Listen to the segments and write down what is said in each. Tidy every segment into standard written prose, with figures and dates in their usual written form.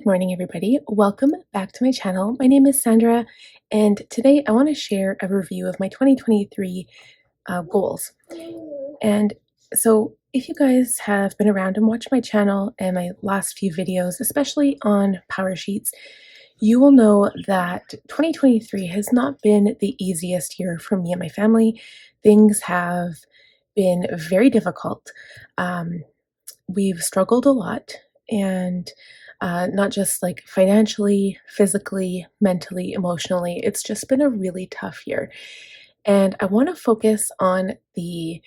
Good morning, everybody. Welcome back to my channel. My name is Sandra, and today I want to share a review of my 2023 goals. And so, if you guys have been around and watched my channel and my last few videos, especially on Powersheets, you will know that 2023 has not been the easiest year for me and my family. Things have been very difficult. We've struggled a lot, and not just like financially, physically, mentally, emotionally. It's just been a really tough year. And I want to focus on the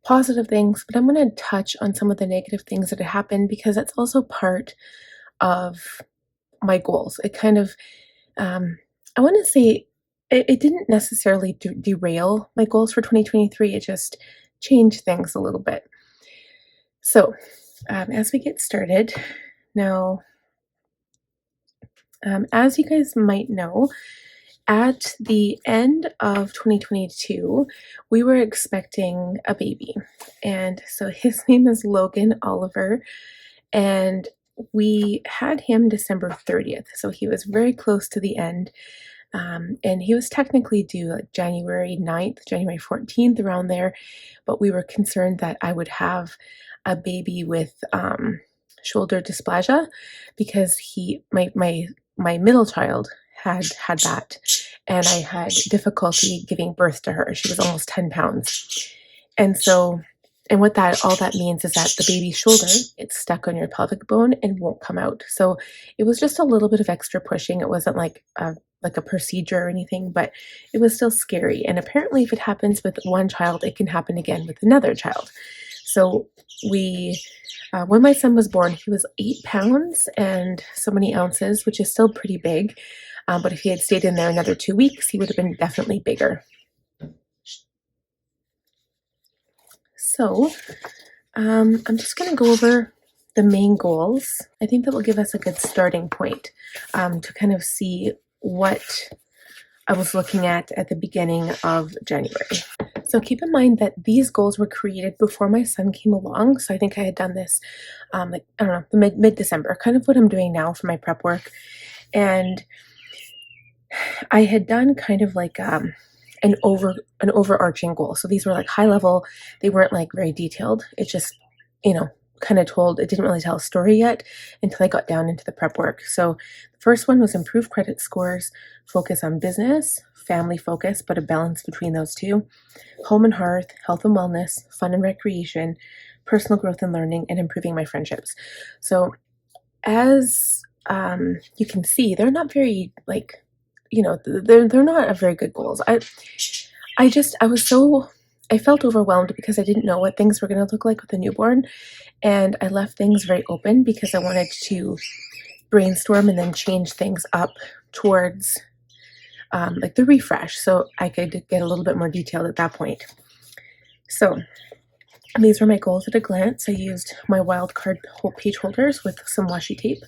positive things, but I'm going to touch on some of the negative things that have happened because that's also part of my goals. It kind of, I want to say, it didn't necessarily derail my goals for 2023. It just changed things a little bit. So, as we get started, now, as you guys might know, at the end of 2022, we were expecting a baby. And so his name is Logan Oliver, and we had him December 30th. So he was very close to the end. And he was technically due like January 9th, January 14th, around there. But we were concerned that I would have a baby with shoulder dysplasia because my middle child had that, and I had difficulty giving birth to her. She was almost 10 pounds. And so, and what that all that means is that the baby's shoulder, it's stuck on your pelvic bone and won't come out. So it was just a little bit of extra pushing. It wasn't like a procedure or anything, but it was still scary. And apparently if it happens with one child, it can happen again with another child. So when my son was born, he was 8 pounds and so many ounces, which is still pretty big. But if he had stayed in there another 2 weeks, he would have been definitely bigger. So I'm just going to go over the main goals. I think that will give us a good starting point to kind of see what I was looking at the beginning of January. So keep in mind that these goals were created before my son came along. So I think I had done this, like, I don't know, mid-December, kind of what I'm doing now for my prep work. And I had done kind of like an overarching goal. So these were like high level. They weren't like very detailed. It just, kind of it didn't really tell a story yet until I got down into the prep work. So the first one was improve credit scores, focus on business, family focus, but a balance between those two, home and hearth, health and wellness, fun and recreation, personal growth and learning, and improving my friendships. So as you can see, they're not very they're not a very good goals. I felt overwhelmed because I didn't know what things were going to look like with a newborn, and I left things very open because I wanted to brainstorm and then change things up towards like the refresh, so I could get a little bit more detailed at that point. So these were my goals at a glance. I used my wildcard page holders with some washi tape.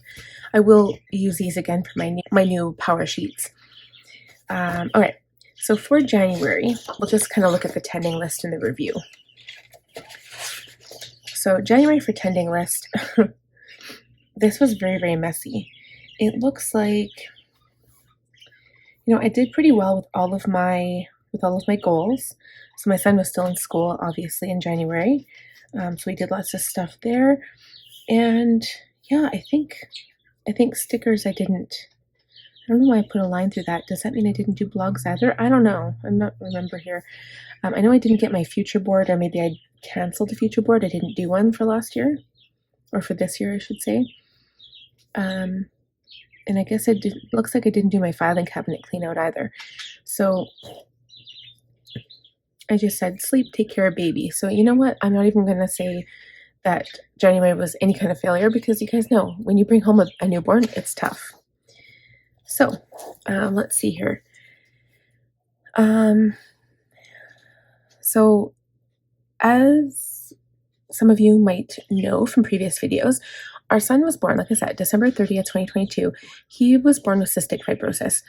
I will use these again for my new Powersheets. All right, so for January, we'll just kind of look at the tending list in the review. So January for tending list, this was very, very messy. It looks like, I did pretty well with all of my goals. So my son was still in school, obviously, in January. So we did lots of stuff there. And yeah, I think stickers I don't know why I put a line through that. Does that mean I didn't do blogs either? I don't know. I'm not remember here. I know I didn't get my future board, or maybe I canceled the future board. I didn't do one for last year, or for this year, I should say. And I guess looks like I didn't do my filing cabinet clean out either. So I just said, sleep, take care of baby. So you know what? I'm not even going to say that January was any kind of failure, because you guys know when you bring home a newborn, it's tough. So let's see here. So as some of you might know from previous videos, our son was born, like I said, December 30th, 2022. He was born with cystic fibrosis.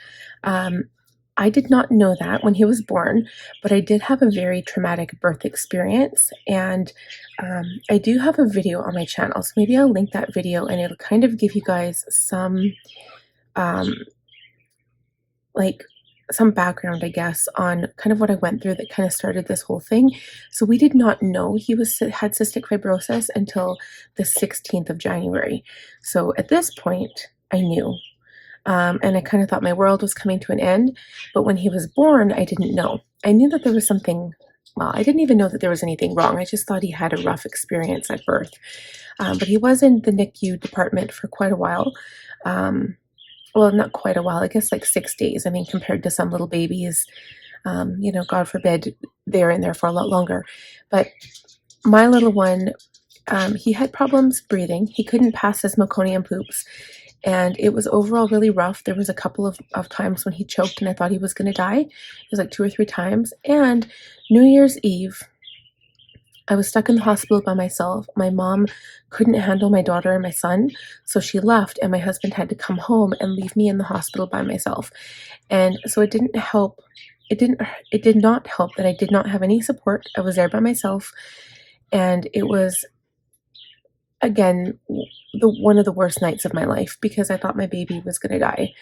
I did not know that when he was born, but I did have a very traumatic birth experience, and I do have a video on my channel, so maybe I'll link that video and it'll kind of give you guys um, like some background, I guess, on kind of what I went through that kind of started this whole thing. So we did not know he had cystic fibrosis until the 16th of January. So at this point, I knew. And I kind of thought my world was coming to an end. But when he was born, I didn't know. I knew that there was something, well, I didn't even know that there was anything wrong. I just thought he had a rough experience at birth. But he was in the NICU department for quite a while. Well, not quite a while, I guess like 6 days. I mean, compared to some little babies, God forbid, they're in there for a lot longer. But my little one, he had problems breathing. He couldn't pass his meconium poops. And it was overall really rough. There was a couple of times when he choked and I thought he was going to die. It was like 2 or 3 times. And New Year's Eve, I was stuck in the hospital by myself. My mom couldn't handle my daughter and my son, so she left and my husband had to come home and leave me in the hospital by myself. And so it didn't help. It did not help that I did not have any support. I was there by myself, and it was, again, one of the worst nights of my life because I thought my baby was going to die.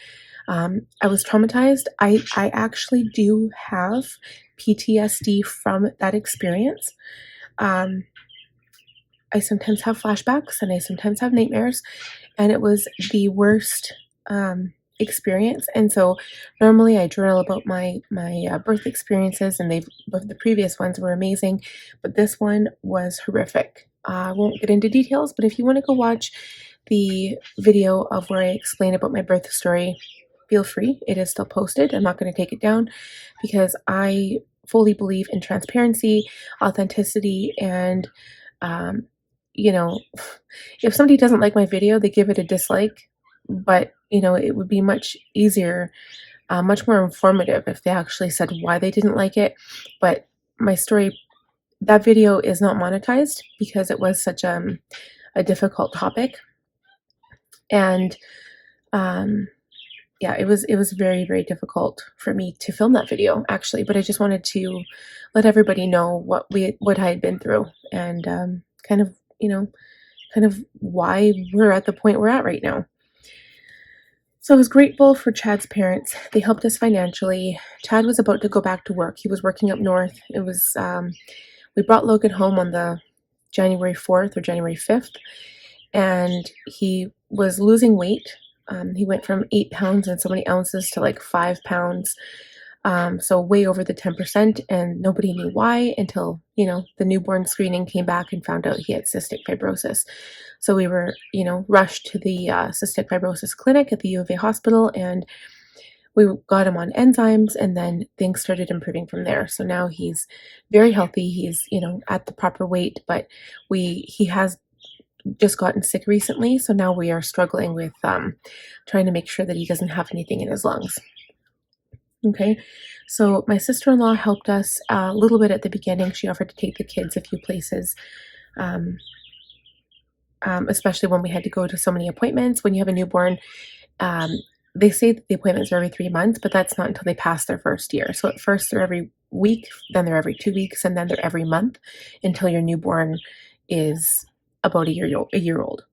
I was traumatized. I actually do have PTSD from that experience. I sometimes have flashbacks and I sometimes have nightmares, and it was the worst experience. And so normally I journal about my birth experiences, and the previous ones were amazing, but this one was horrific. I won't get into details, but if you want to go watch the video of where I explain about my birth story, feel free. It is still posted. I'm not going to take it down because I fully believe in transparency, authenticity, and um, if somebody doesn't like my video, they give it a dislike, but it would be much easier, much more informative if they actually said why they didn't like it. But my story, that video is not monetized because it was such a difficult topic. And yeah, it was very, very difficult for me to film that video, actually, but I just wanted to let everybody know what I had been through, and kind of why we're at the point we're at right now. So I was grateful for Chad's parents. They helped us financially. Chad was about to go back to work. He was working up north. It was we brought Logan home on the January 4th or January 5th, and he was losing weight. He went from 8 pounds and so many ounces to like 5 pounds. So way over the 10%, and nobody knew why until, the newborn screening came back and found out he had cystic fibrosis. So we were, rushed to the cystic fibrosis clinic at the U of A hospital, and we got him on enzymes, and then things started improving from there. So now he's very healthy. He's, at the proper weight, but he has just gotten sick recently. So now we are struggling with trying to make sure that he doesn't have anything in his lungs. Okay, so my sister-in-law helped us a little bit at the beginning. She offered to take the kids a few places, especially when we had to go to so many appointments. When you have a newborn, they say that the appointments are every 3 months, but that's not until they pass their first year. So at first they're every week, then they're every 2 weeks, and then they're every month until your newborn is about a year old.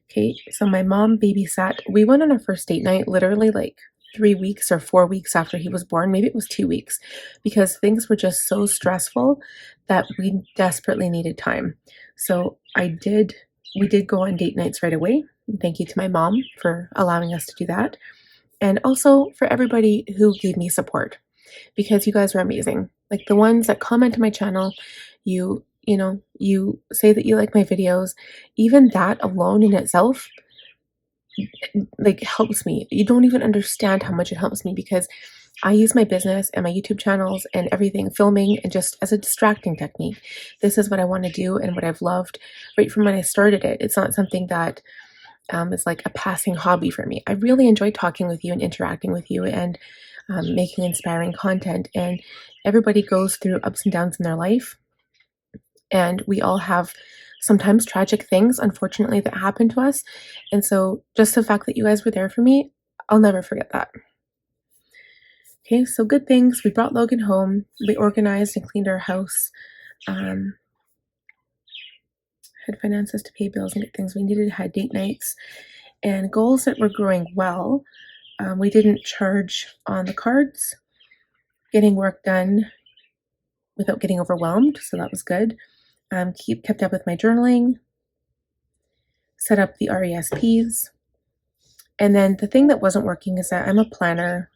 Okay, so my mom babysat. We went on our first date night literally like 3 weeks or 4 weeks after he was born. Maybe it was 2 weeks, because things were just so stressful that we desperately needed time. So we did go on date nights right away. Thank you to my mom for allowing us to do that. And also for everybody who gave me support, because you guys are amazing. Like the ones that comment on my channel, you say that you like my videos. Even that alone in itself, like, helps me. You don't even understand how much it helps me, because I use my business and my YouTube channels and everything, filming, and just as a distracting technique. This is what I want to do and what I've loved right from when I started it. It's not something that is like a passing hobby for me. I really enjoy talking with you and interacting with you and making inspiring content. And everybody goes through ups and downs in their life. And we all have sometimes tragic things, unfortunately, that happen to us. And so just the fact that you guys were there for me, I'll never forget that. Okay, so good things. We brought Logan home. We organized and cleaned our house. Had finances to pay bills and get things we needed. Had date nights and goals that were growing well. We didn't charge on the cards. Getting work done without getting overwhelmed, so that was good. Kept up with my journaling. Set up the RESPs. And then the thing that wasn't working is that I'm a planner.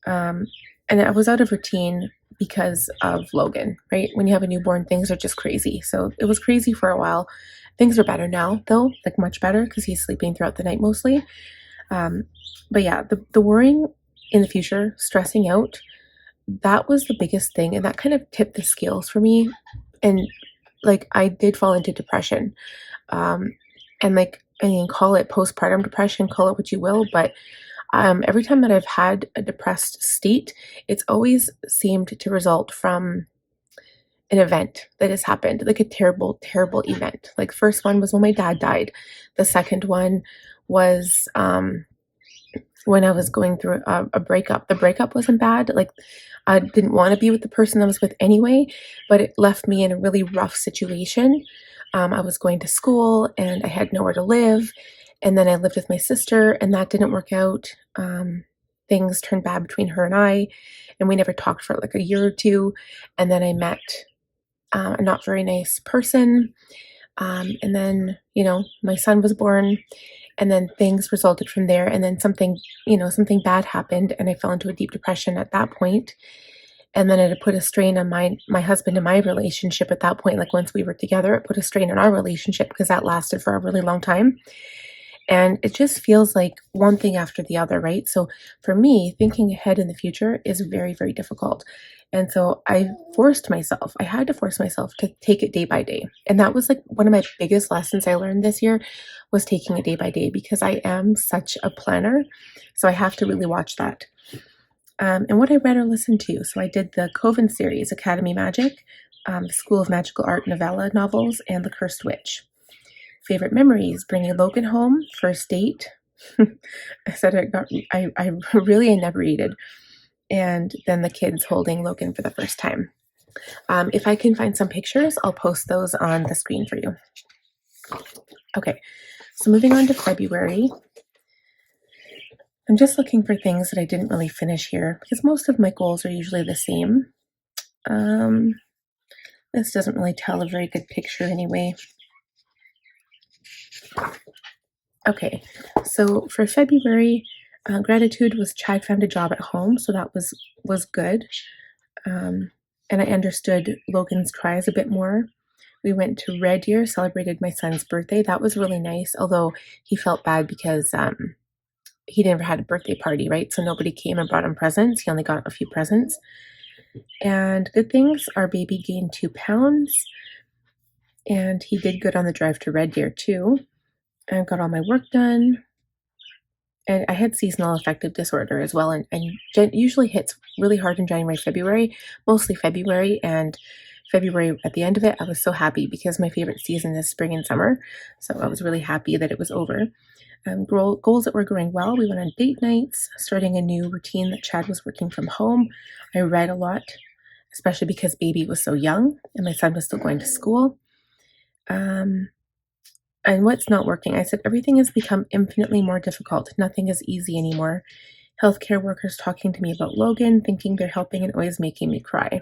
And I was out of routine because of Logan, right? When you have a newborn, things are just crazy. So it was crazy for a while. Things are better now, though, like much better because he's sleeping throughout the night mostly. But yeah, the worrying in the future, stressing out, that was the biggest thing. And that kind of tipped the scales for me. And like I did fall into depression. And like, I mean, call it postpartum depression, call it what you will, but every time that I've had a depressed state, it's always seemed to result from an event that has happened, like a terrible, terrible event. Like first one was when my dad died. The second one was when I was going through a breakup. The breakup wasn't bad. Like I didn't want to be with the person I was with anyway, but it left me in a really rough situation. I was going to school and I had nowhere to live. And then I lived with my sister and that didn't work out. Things turned bad between her and we never talked for like a year or two. And then I met a not very nice person. And then, my son was born and then things resulted from there. And then something bad happened and I fell into a deep depression at that point. And then it put a strain on my husband and my relationship at that point. Like once we were together, it put a strain on our relationship because that lasted for a really long time. And it just feels like one thing after the other, right? So for me, thinking ahead in the future is very, very difficult. And so I had to force myself to take it day by day. And that was like one of my biggest lessons I learned this year was taking it day by day because I am such a planner. So I have to really watch that. And what I read or listened to. So I did the Coven series, Academy Magic, the School of Magical Art novella novels, and The Cursed Witch. Favorite memories, bringing Logan home, first date. I said I really inebriated. And then the kids holding Logan for the first time. If I can find some pictures, I'll post those on the screen for you. Okay, so moving on to February. I'm just looking for things that I didn't really finish here because most of my goals are usually the same. This doesn't really tell a very good picture anyway. Okay, so for February, gratitude was Chad found a job at home, so that was good. And I understood Logan's cries a bit more. We went to Red Deer, celebrated my son's birthday. That was really nice, although he felt bad because he never had a birthday party, right? So nobody came and brought him presents. He only got a few presents. And good things, our baby gained 2 pounds. And he did good on the drive to Red Deer too. I got all my work done. And I had seasonal affective disorder as well. And usually hits really hard in January, February, mostly February. And February at the end of it, I was so happy because my favorite season is spring and summer. So I was really happy that it was over. Goals that were going well. We went on date nights, starting a new routine that Chad was working from home. I read a lot, especially because baby was so young and my son was still going to school. And what's not working? I said, everything has become infinitely more difficult. Nothing is easy anymore. Healthcare workers talking to me about Logan, thinking they're helping and always making me cry.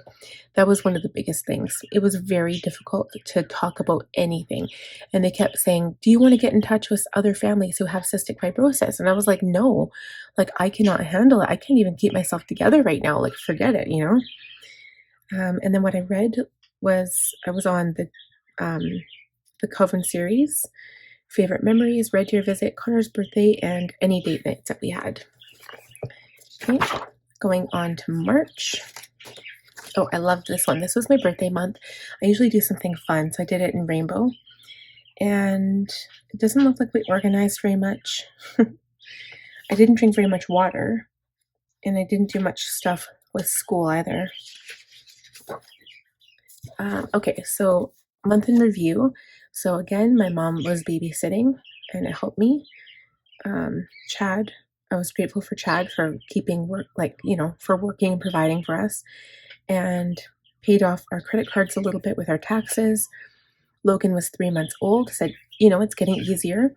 That was one of the biggest things. It was very difficult to talk about anything. And they kept saying, do you want to get in touch with other families who have cystic fibrosis? And I was like, no, like I cannot handle it. I can't even keep myself together right now. Like forget it, And then what I read was I was on the Coven series, favorite memories, Red Deer visit, Connor's birthday, and any date nights that we had. Okay, going on to March. Oh, I loved this one. This was my birthday month. I usually do something fun, so I did it in rainbow. And it doesn't look like we organized very much. I didn't drink very much water, and I didn't do much stuff with school either. Okay, so month in review. So again, my mom was babysitting and it helped me. Chad I was grateful for Chad for keeping work, for working and providing for us, and paid off our credit cards a little bit with our taxes. Logan was 3 months old, said, it's getting easier.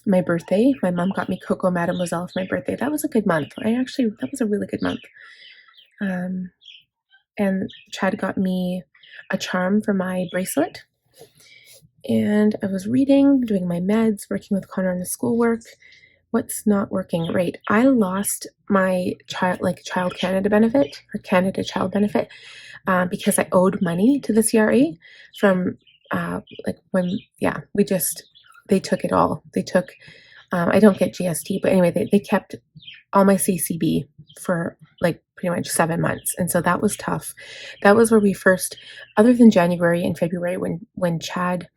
My birthday, my mom got me Coco Mademoiselle for my birthday. That was a good month. That was a really good month. And Chad got me a charm for my bracelet. And I was reading, doing my meds, working with Connor on his schoolwork. What's not working? Right. I lost my Child Canada benefit or Canada Child benefit because I owed money to the CRA from they took it all. They took, I don't get GST, but anyway, they kept all my CCB for pretty much 7 months. And so that was tough. That was where we first, other than January and February, when Chad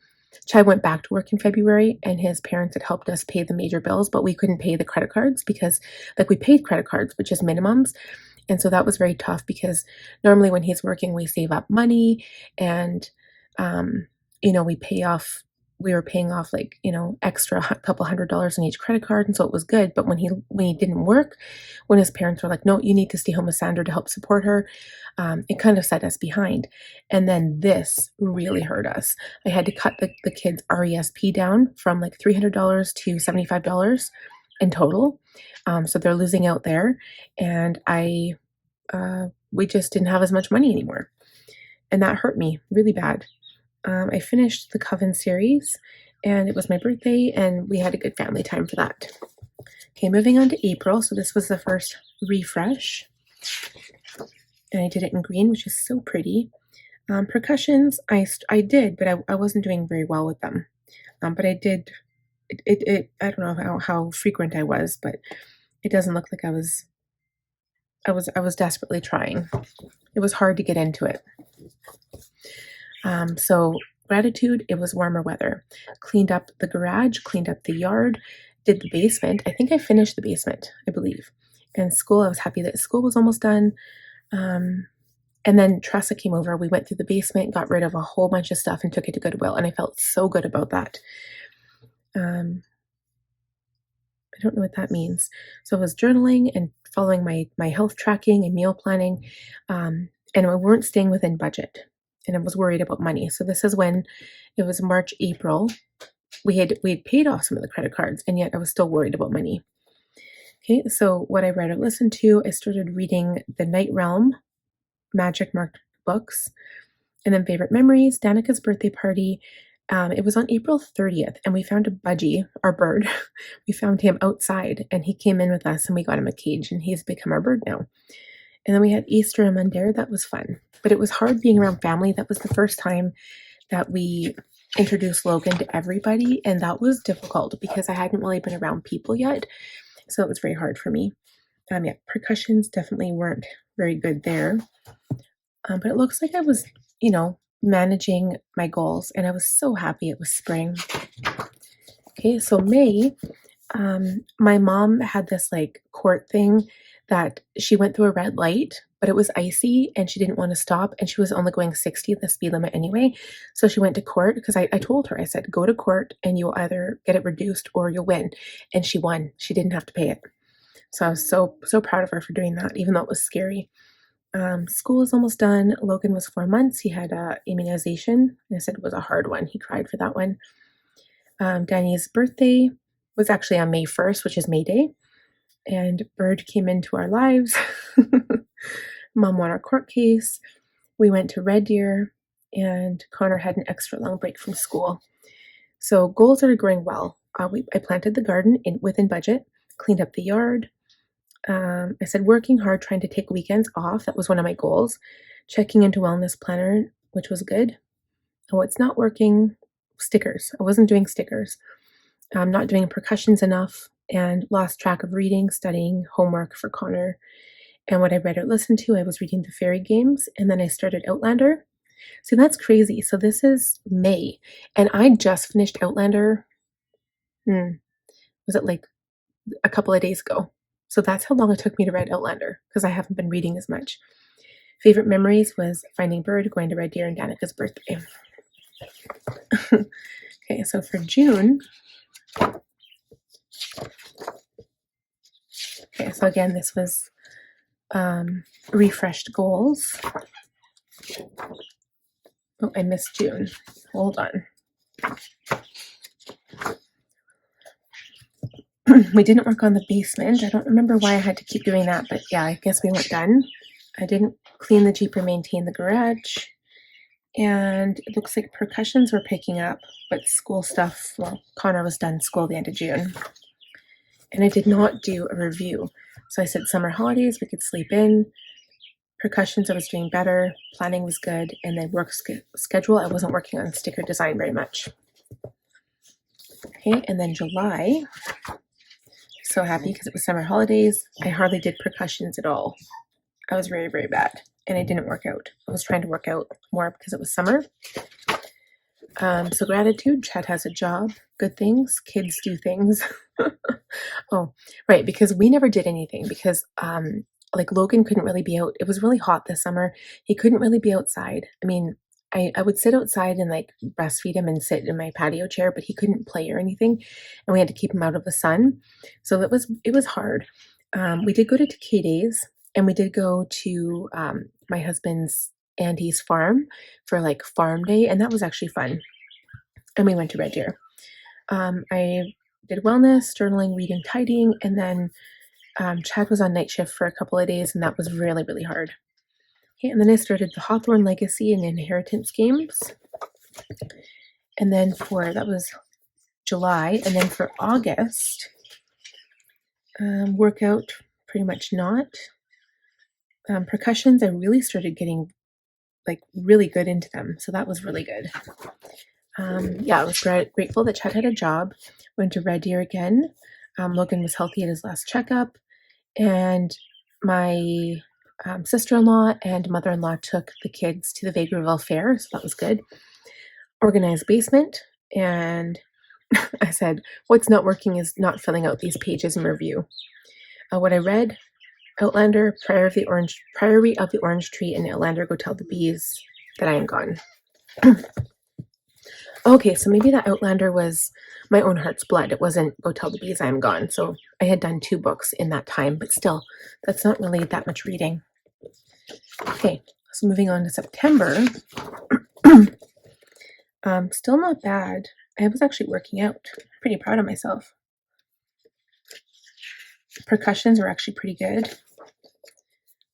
went back to work in February, and his parents had helped us pay the major bills, but we couldn't pay the credit cards because we paid credit cards, but just minimums. And so that was very tough because normally when he's working, we save up money and, we were paying off extra couple $100 on each credit card. And so it was good. But when he didn't work, when his parents were like, no, you need to stay home with Sandra to help support her, it kind of set us behind. And then this really hurt us. I had to cut the kids' RESP down from $300 to $75 in total. So they're losing out there. And we just didn't have as much money anymore. And that hurt me really bad. I finished the Coven series, and it was my birthday, and we had a good family time for that. Okay, moving on to April. So this was the first refresh, and I did it in green, which is so pretty. Percussions, I did, but I wasn't doing very well with them. But I did. I don't know how frequent I was, but it doesn't look like I was desperately trying. It was hard to get into it. So gratitude, it was warmer weather. Cleaned up the garage, cleaned up the yard, did the basement. I think I finished the basement, I believe. And school, I was happy that school was almost done. And then Tressa came over. We went through the basement, got rid of a whole bunch of stuff and took it to Goodwill. And I felt so good about that. I don't know what that means. So I was journaling and following my health tracking and meal planning. And we weren't staying within budget. And I was worried about money. So this is when it was March, April. We had paid off some of the credit cards, and yet I was still worried about money. Okay, so what I read or listened to, I started reading the Night Realm Magic Marked books, and then Favorite Memories, Danica's birthday party. It was on April 30th, and we found a budgie, our bird. We found him outside, and he came in with us, and we got him a cage, and he's become our bird now. And then we had Easter and Monday. That was fun. But it was hard being around family. That was the first time that we introduced Logan to everybody. And that was difficult because I hadn't really been around people yet. So it was very hard for me. Percussions definitely weren't very good there. But it looks like I was, managing my goals. And I was so happy it was spring. Okay, so May, my mom had this court thing that she went through a red light, but it was icy and she didn't want to stop, and she was only going 60 at the speed limit anyway. So she went to court because I told her, I said, go to court and you'll either get it reduced or you'll win. And she won. She didn't have to pay it. So I was so proud of her for doing that, even though it was scary. School is almost done. Logan was 4 months. He had immunization. And I said it was a hard one. He cried for that one. Danny's birthday was actually on May 1st, which is May Day. And Bird came into our lives. Mom won our court case. We went to Red Deer, and Connor had an extra long break from school. So goals are going well. I planted the garden within budget, cleaned up the yard. I said working hard, trying to take weekends off. That was one of my goals. Checking into Wellness Planner, which was good. And what's not working, stickers. I wasn't doing stickers. I'm not doing percussions enough, and lost track of reading, studying, homework for Connor. And what I read or listened to, I was reading the fairy games, and then I started Outlander. See, that's crazy. So this is May, and I just finished Outlander. Was it a couple of days ago? So that's how long it took me to read Outlander, because I haven't been reading as much. Favorite memories was finding Bird, going to Red Deer, and Danica's birthday. Okay, so for June, so again, this was refreshed goals. Oh, I missed June. Hold on. We didn't work on the basement. I don't remember why I had to keep doing that, but yeah, I guess we weren't done. I didn't clean the Jeep or maintain the garage. And it looks like percussions were picking up, but school stuff, well, Connor was done school the end of June. And I did not do a review. So I said summer holidays, we could sleep in. Percussions, I was doing better. Planning was good. And then work schedule, I wasn't working on sticker design very much. Okay, and then July, so happy because it was summer holidays. I hardly did percussions at all. I was very, very bad. And I didn't work out. I was trying to work out more because it was summer. So gratitude, Chad has a job, good things, kids do things. Oh, right, because we never did anything because like Logan couldn't really be out. It was really hot this summer. He couldn't really be outside. I mean, I would sit outside and like breastfeed him and sit in my patio chair, but he couldn't play or anything. And we had to keep him out of the sun. So it was hard. We did go to K Days and we did go to my husband's auntie's farm for like farm day, and that was actually fun. And we went to Red Deer. I did wellness, journaling, reading, tidying, and then Chad was on night shift for a couple of days, and that was really, really hard. Okay, and then I started the Hawthorne Legacy and Inheritance games. And then that was July, and then for August, workout, pretty much not. Percussions, I really started getting like really good into them, so that was really good. Yeah, I was grateful that Chad had a job. Went to Red Deer again. Logan was healthy at his last checkup, and my sister-in-law and mother-in-law took the kids to the Vegreville Fair, so that was good. Organized basement, and I said, what's not working is not filling out these pages in review. What I read, Outlander, Priory of the Orange Tree, and Outlander, Go Tell the Bees that I am gone. Okay, so maybe that Outlander was My Own Heart's Blood. It wasn't Go Tell the Bees I Am Gone. So I had done 2 books in that time, but still, that's not really that much reading. Okay, so moving on to September. Still not bad. I was actually working out. Pretty proud of myself. Percussions were actually pretty good.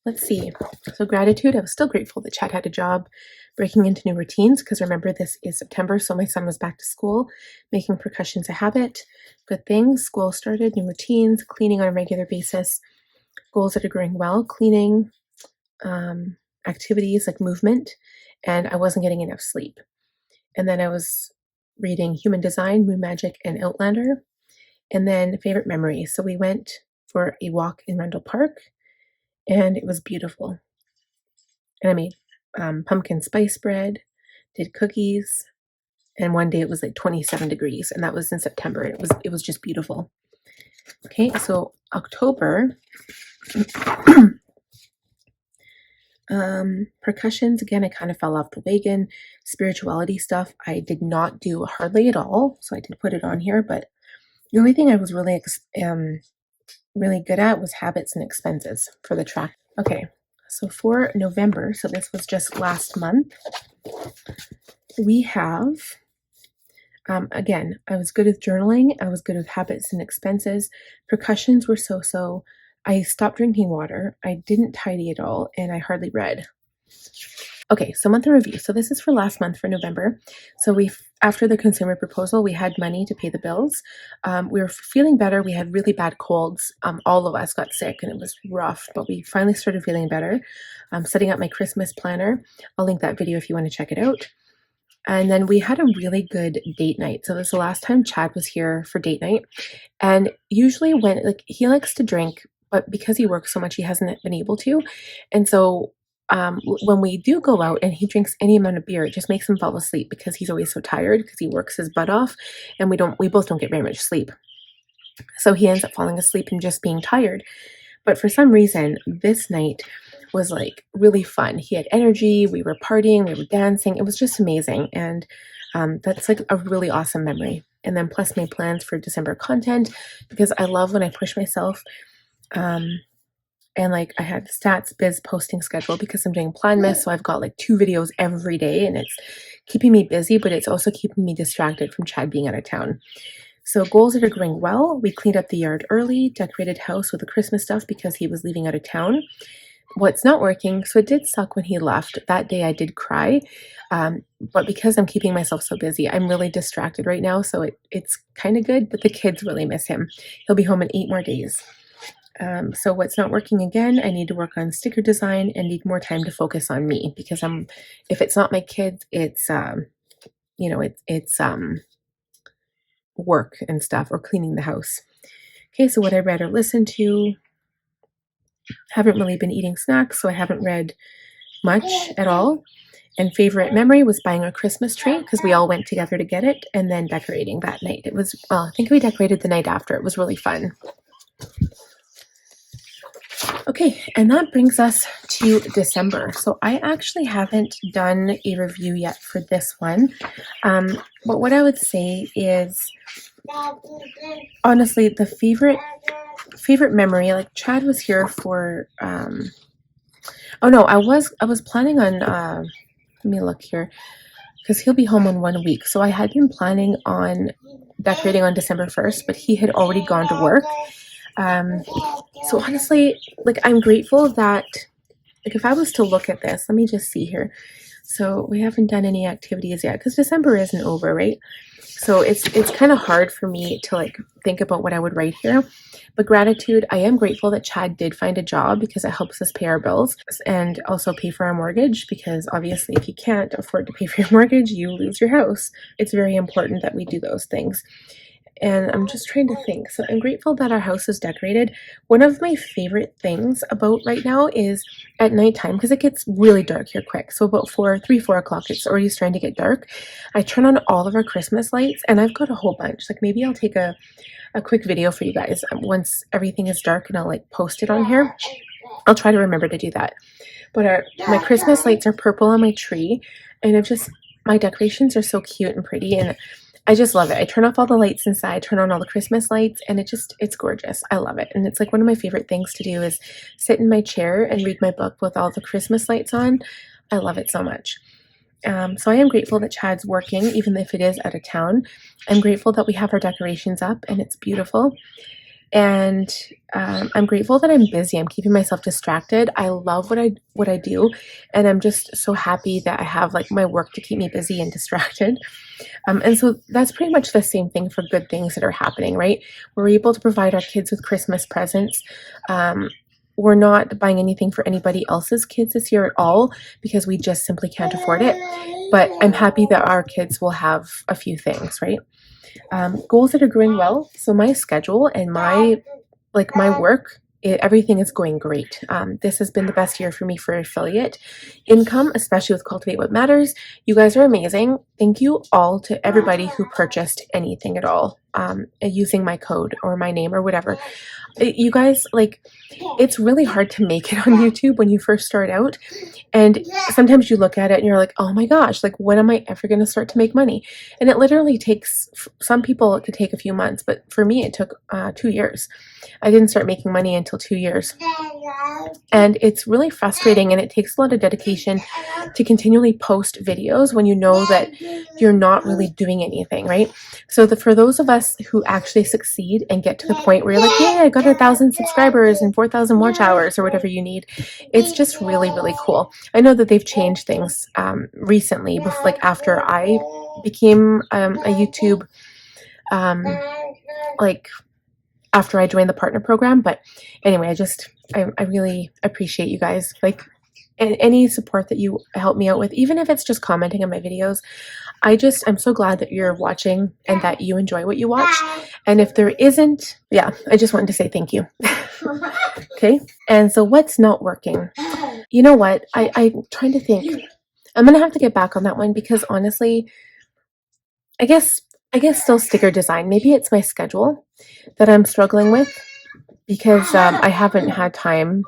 Let's see. So gratitude, I was still grateful that Chad had a job, breaking into new routines, because remember this is September, so my son was back to school, making percussions a habit. Good things, school started, new routines, cleaning on a regular basis, goals that are going well, cleaning, activities like movement, and I wasn't getting enough sleep. And then I was reading Human Design, Moon Magic, and Outlander, and then favorite memories. So we went for a walk in Rundle Park, and it was beautiful. And I made pumpkin spice bread, did cookies, and one day it was like 27 degrees, and that was in September. It was just beautiful. Okay, so October, percussions, again, I kind of fell off the wagon. Spirituality stuff, I did not do hardly at all, so I did put it on here, but the only thing I was really good at was habits and expenses for the track. Okay, so for November, so this was just last month, we have, again, I was good with journaling, I was good with habits and expenses, percussions were so-so, I stopped drinking water, I didn't tidy at all, and I hardly read. Okay, so monthly review. So this is for last month for November. So after the consumer proposal, we had money to pay the bills. We were feeling better. We had really bad colds. All of us got sick and it was rough, but we finally started feeling better. Setting up my Christmas planner. I'll link that video if you want to check it out. And then we had a really good date night. So this is the last time Chad was here for date night. And usually when, like, he likes to drink, but because he works so much, he hasn't been able to. And so when we do go out and he drinks any amount of beer, it just makes him fall asleep because he's always so tired because he works his butt off, and we both don't get very much sleep. So he ends up falling asleep and just being tired. But for some reason, this night was like really fun. He had energy, we were partying, we were dancing. It was just amazing. And that's like a really awesome memory. And then plus made plans for December content, because I love when I push myself And like I had stats biz posting schedule because I'm doing plan miss, so I've got like 2 videos every day, and it's keeping me busy, but it's also keeping me distracted from Chad being out of town. So goals that are going well: we cleaned up the yard early, decorated house with the Christmas stuff because he was leaving out of town. What's not working, so it did suck when he left. That day I did cry, but because I'm keeping myself so busy, I'm really distracted right now, so it's kind of good, but the kids really miss him. He'll be home in 8 more days. So what's not working again, I need to work on sticker design and need more time to focus on me because if it's not my kids, it's, it's work and stuff or cleaning the house. Okay, so what I read or listened to, haven't really been eating snacks, so I haven't read much at all. And favorite memory was buying a Christmas tree because we all went together to get it and then decorating that night. It was, well, I think we decorated the night after. It was really fun. Okay, and that brings us to December. So I actually haven't done a review yet for this one. But what I would say is, honestly, the favorite memory, like Chad was here for, oh no, I was planning on, let me look here, because he'll be home in 1 week. So I had been planning on decorating on December 1st, but he had already gone to work. So honestly, like I'm grateful that, like if I was to look at this, let me just see here. So we haven't done any activities yet because December isn't over, right? So it's kind of hard for me to like think about what I would write here. But gratitude, I am grateful that Chad did find a job because it helps us pay our bills and also pay for our mortgage, because obviously if you can't afford to pay for your mortgage, you lose your house. It's very important that we do those things. And I'm just trying to think. So I'm grateful that our house is decorated. One of my favorite things about right now is at nighttime, because it gets really dark here quick. So about 4 o'clock, it's already starting to get dark. I turn on all of our Christmas lights, and I've got a whole bunch. Like maybe I'll take a quick video for you guys once everything is dark, and I'll like post it on here. I'll try to remember to do that. But my Christmas lights are purple on my tree, and my decorations are so cute and pretty, and I just love it. I turn off all the lights inside, turn on all the Christmas lights, and it's gorgeous. I love it. And it's like one of my favorite things to do is sit in my chair and read my book with all the Christmas lights on. I love it so much. So I am grateful that Chad's working, even if it is out of town. I'm grateful that we have our decorations up and it's beautiful. And I'm grateful that I'm busy. I'm keeping myself distracted. I love what I do, and I'm just so happy that I have like my work to keep me busy and distracted. And so that's pretty much the same thing for good things that are happening, right? We're able to provide our kids with Christmas presents. We're not buying anything for anybody else's kids this year at all because we just simply can't afford it. But I'm happy that our kids will have a few things, right? Goals that are going well. So my schedule and my work, everything is going great. This has been the best year for me for affiliate income, especially with Cultivate What Matters. You guys are amazing. Thank you all to everybody who purchased anything at all using my code or my name or whatever. You guys, like, it's really hard to make it on YouTube when you first start out. And sometimes you look at it and you're like, oh my gosh, like, when am I ever going to start to make money? And it literally takes, some people it could take a few months, but for me, it took 2 years. I didn't start making money until 2 years. And it's really frustrating, and it takes a lot of dedication to continually post videos when you know that you're not really doing anything, right? So for those of us who actually succeed and get to the point where you're like, hey, I got 1,000 subscribers and 4,000 watch hours or whatever you need, it's just really, really cool. I know that they've changed things recently, like after I became a YouTube, like after I joined the partner program. But anyway, I really appreciate you guys, like, and any support that you help me out with, even if it's just commenting on my videos. I'm so glad that you're watching and that you enjoy what you watch. And if there isn't, yeah, I just wanted to say thank you. Okay. And so what's not working? You know what? I'm trying to think. I'm going to have to get back on that one because honestly, I guess still sticker design. Maybe it's my schedule that I'm struggling with because I haven't had time.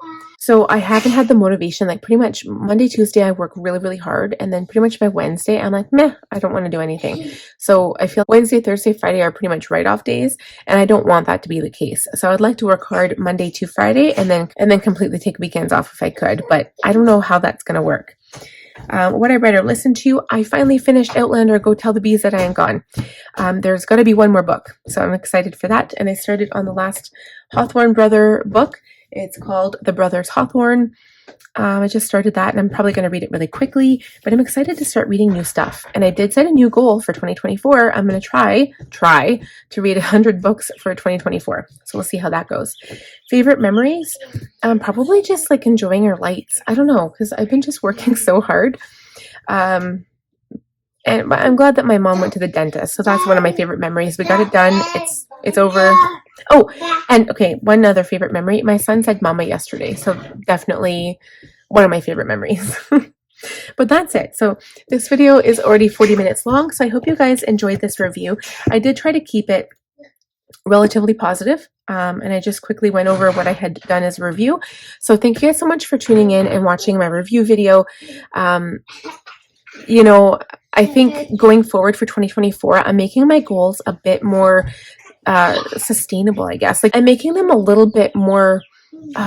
So I haven't had the motivation, like pretty much Monday, Tuesday, I work really, really hard. And then pretty much by Wednesday, I'm like, meh, I don't want to do anything. So I feel Wednesday, Thursday, Friday are pretty much write-off days. And I don't want that to be the case. So I'd like to work hard Monday to Friday and then completely take weekends off if I could. But I don't know how that's going to work. What I read or listened to, I finally finished Outlander, Go Tell the Bees That I Am Gone. There's got to be one more book. So I'm excited for that. And I started on the last Hawthorne brother book. It's called The Brothers Hawthorne. I just started that and I'm probably going to read it really quickly, but I'm excited to start reading new stuff. And I did set a new goal for 2024. I'm going to try to read 100 books for 2024. So we'll see how that goes. Favorite memories? Probably just like enjoying our lights. I don't know, because I've been just working so hard. And I'm glad that my mom went to the dentist. So that's one of my favorite memories. We got it done. It's over. Oh, and okay, one other favorite memory. My son said mama yesterday. So definitely one of my favorite memories. But that's it. So this video is already 40 minutes long. So I hope you guys enjoyed this review. I did try to keep it relatively positive. And I just quickly went over what I had done as a review. So thank you guys so much for tuning in and watching my review video. You know, I think going forward for 2024, I'm making my goals a bit more sustainable, I guess. Like I'm making them a little bit more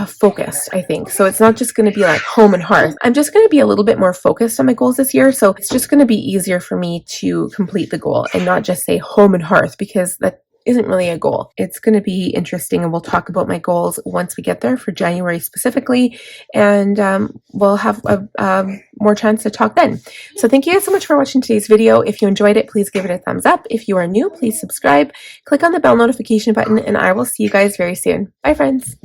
focused, I think. So it's not just going to be like home and hearth. I'm just going to be a little bit more focused on my goals this year. So it's just going to be easier for me to complete the goal and not just say home and hearth, because that isn't really a goal. It's going to be interesting, and we'll talk about my goals once we get there for January specifically, and we'll have a more chance to talk then. So thank you guys so much for watching today's video. If you enjoyed it, please give it a thumbs up. If you are new, please subscribe, click on the bell notification button, and I will see you guys very soon. Bye, friends.